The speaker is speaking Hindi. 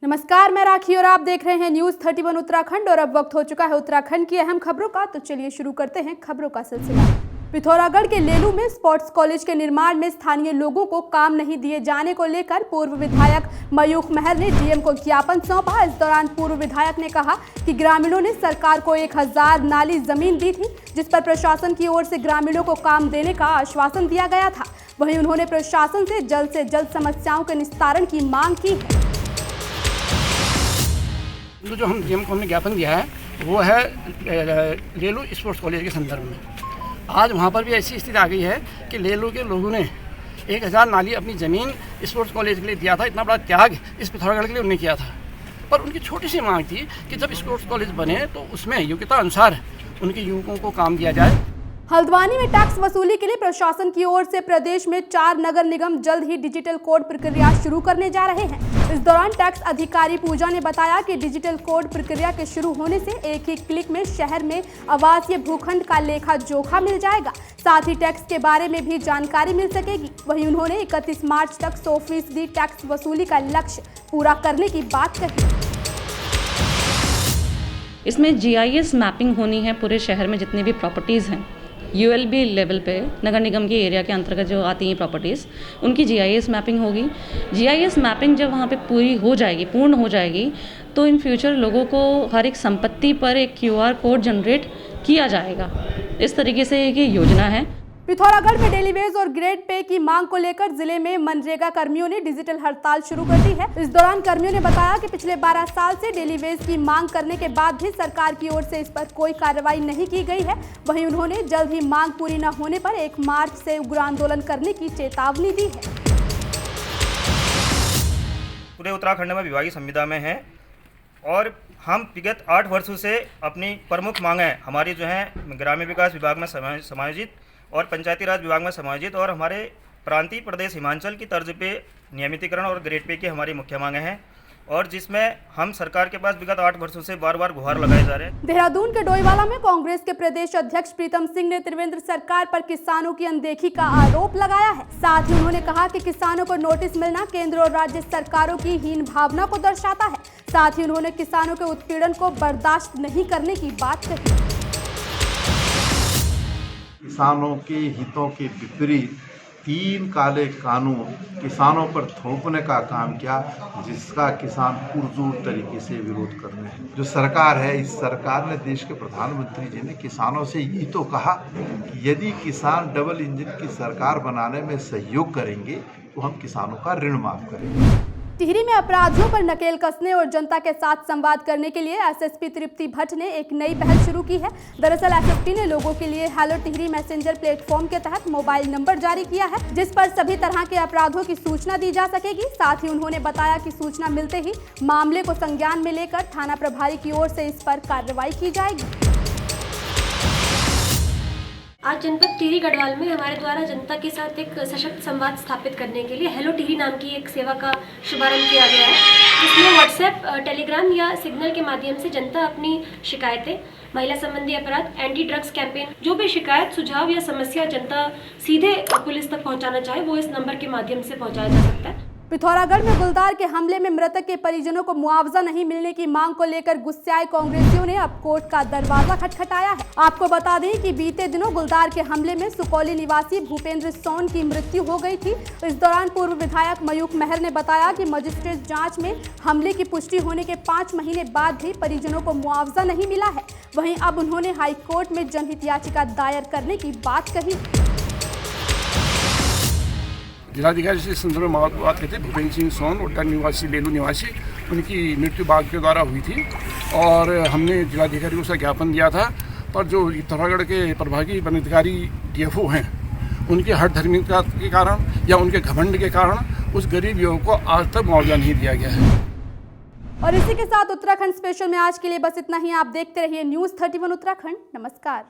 नमस्कार, मैं राखी और आप देख रहे हैं न्यूज 31 उत्तराखंड। और अब वक्त हो चुका है उत्तराखंड की अहम खबरों का। तो चलिए शुरू करते हैं खबरों का सिलसिला। पिथौरागढ़ के लेलू में स्पोर्ट्स कॉलेज के निर्माण में स्थानीय लोगों को काम नहीं दिए जाने को लेकर पूर्व विधायक मयूख महर ने डीएम को ज्ञापन सौंपा। इस दौरान पूर्व विधायक ने कहा कि ग्रामीणों ने सरकार को 1000 नाली जमीन दी थी, जिस पर प्रशासन की ओर से ग्रामीणों को काम देने का आश्वासन दिया गया था। वहीं उन्होंने प्रशासन से जल्द समस्याओं के निस्तारण की मांग की है। जो हम डीएम को हमने ज्ञापन दिया है वो है लेलू स्पोर्ट्स कॉलेज के संदर्भ में। आज वहाँ पर भी ऐसी स्थिति आ गई है कि लेलू के लोगों ने 1000 नाली अपनी ज़मीन स्पोर्ट्स कॉलेज के लिए दिया था। इतना बड़ा त्याग इस पिथौरागढ़ के लिए उन्होंने किया था, पर उनकी छोटी सी मांग थी कि जब स्पोर्ट्स कॉलेज बने तो उसमें योग्यता अनुसार उनके युवकों को काम दिया जाए। हल्द्वानी में टैक्स वसूली के लिए प्रशासन की ओर से प्रदेश में 4 नगर निगम जल्द ही डिजिटल कोड प्रक्रिया शुरू करने जा रहे हैं। इस दौरान टैक्स अधिकारी पूजा ने बताया कि डिजिटल कोड प्रक्रिया के शुरू होने से एक ही क्लिक में शहर में आवासीय भूखंड का लेखा जोखा मिल जाएगा। साथ ही टैक्स के बारे में भी जानकारी मिल सकेगी। वहीं उन्होंने 31 मार्च तक 100% टैक्स वसूली का लक्ष्य पूरा करने की बात कही। इसमें GIS मैपिंग होनी है पूरे शहर में जितनी भी प्रॉपर्टीज़ हैं। ULB लेवल पे नगर निगम के एरिया के अंतर्गत जो आती हैं प्रॉपर्टीज़, उनकी GIS मैपिंग होगी। GIS मैपिंग जब वहाँ पे पूर्ण हो जाएगी तो इन फ्यूचर लोगों को हर एक संपत्ति पर एक QR कोड जनरेट किया जाएगा। इस तरीके से एक योजना है। पिथौरागढ़ में डेली वेज और ग्रेड पे की मांग को लेकर जिले में मनरेगा कर्मियों ने डिजिटल हड़ताल शुरू कर दी है। इस दौरान कर्मियों ने बताया कि पिछले 12 साल से डेली वेज की मांग करने के बाद भी सरकार की ओर से इस पर कोई कार्रवाई नहीं की गई है। वहीं उन्होंने जल्द ही मांग पूरी न होने पर 1 मार्च से उग्र आंदोलन करने की चेतावनी दी है। पूरे उत्तराखंड में विभागीय संविदा में है और हम विगत 8 वर्षों से अपनी प्रमुख मांगें हमारी जो हैं ग्रामीण विकास विभाग में समायोजित और पंचायती राज विभाग में समायोजित और हमारे प्रांतीय प्रदेश हिमाचल की तर्ज पे नियमितीकरण और ग्रेड पे की हमारी मुख्य मांगें हैं, और जिसमें हम सरकार के पास विगत 8 वर्षों से बार बार गुहार लगाए जा रहे हैं। देहरादून के डोईवाला में कांग्रेस के प्रदेश अध्यक्ष प्रीतम सिंह ने त्रिवेंद्र सरकार पर किसानों की अनदेखी का आरोप लगाया है। साथ ही उन्होंने कहा कि किसानों को नोटिस मिलना केंद्र और राज्य सरकारों की हीन भावना को दर्शाता है। साथ ही उन्होंने किसानों के उत्पीड़न को बर्दाश्त नहीं करने की बात कही। किसानों के हितों के विपरीत 3 काले कानून किसानों पर थोपने का काम किया, जिसका किसान पुरजोर तरीके से विरोध कर रहे हैं। जो सरकार है, इस सरकार ने, देश के प्रधानमंत्री जी ने किसानों से यही तो कहा कि यदि किसान डबल इंजन की सरकार बनाने में सहयोग करेंगे तो हम किसानों का ऋण माफ करेंगे। टिहरी में अपराधियों पर नकेल कसने और जनता के साथ संवाद करने के लिए एसएसपी तृप्ति भट्ट ने एक नई पहल शुरू की है। दरअसल एसएसपी ने लोगों के लिए हेलो टिहरी मैसेंजर प्लेटफॉर्म के तहत मोबाइल नंबर जारी किया है, जिस पर सभी तरह के अपराधों की सूचना दी जा सकेगी। साथ ही उन्होंने बताया कि सूचना मिलते ही मामले को संज्ञान में लेकर थाना प्रभारी की ओर से इस पर कार्रवाई की जाएगी। आज जनपद टिहरी गढ़वाल में हमारे द्वारा जनता के साथ एक सशक्त संवाद स्थापित करने के लिए हेलो टिहरी नाम की एक सेवा का शुभारंभ किया गया है, जिसमें व्हाट्सएप, टेलीग्राम या सिग्नल के माध्यम से जनता अपनी शिकायतें, महिला संबंधी अपराध, एंटी ड्रग्स कैंपेन, जो भी शिकायत, सुझाव या समस्या जनता सीधे पुलिस तक पहुँचाना चाहे वो इस नंबर के माध्यम से पहुँचाया जा सकता है। पिथौरागढ़ में गुलदार के हमले में मृतक के परिजनों को मुआवजा नहीं मिलने की मांग को लेकर गुस्साए कांग्रेसियों ने अब कोर्ट का दरवाजा खटखटाया है। आपको बता दें कि बीते दिनों गुलदार के हमले में सुकौली निवासी भूपेंद्र सोन की मृत्यु हो गई थी। इस दौरान पूर्व विधायक मयूख महर ने बताया कि मजिस्ट्रेट जांच में हमले की पुष्टि होने के 5 महीने बाद भी परिजनों को मुआवजा नहीं मिला है। वहीं अब उन्होंने हाईकोर्ट में जनहित याचिका दायर करने की बात कही। जिलाधिकारी से संदर्भ में बात करते भूपेंद्र सिंह सोन उट्टा निवासी, लेलू निवासी, उनकी मृत्यु बाघ के द्वारा हुई थी और हमने जिलाधिकारी को उसका ज्ञापन दिया था। पर जो पिथौरागढ़ के प्रभागी वन अधिकारी DFO हैं, उनकी हठधर्मिता के कारण या उनके घमंड के कारण उस गरीब युवक को आज तक मुआवजा नहीं दिया गया है। और इसी के साथ उत्तराखंड स्पेशल में आज के लिए बस इतना ही। आप देखते रहिए न्यूज 31 उत्तराखंड। नमस्कार।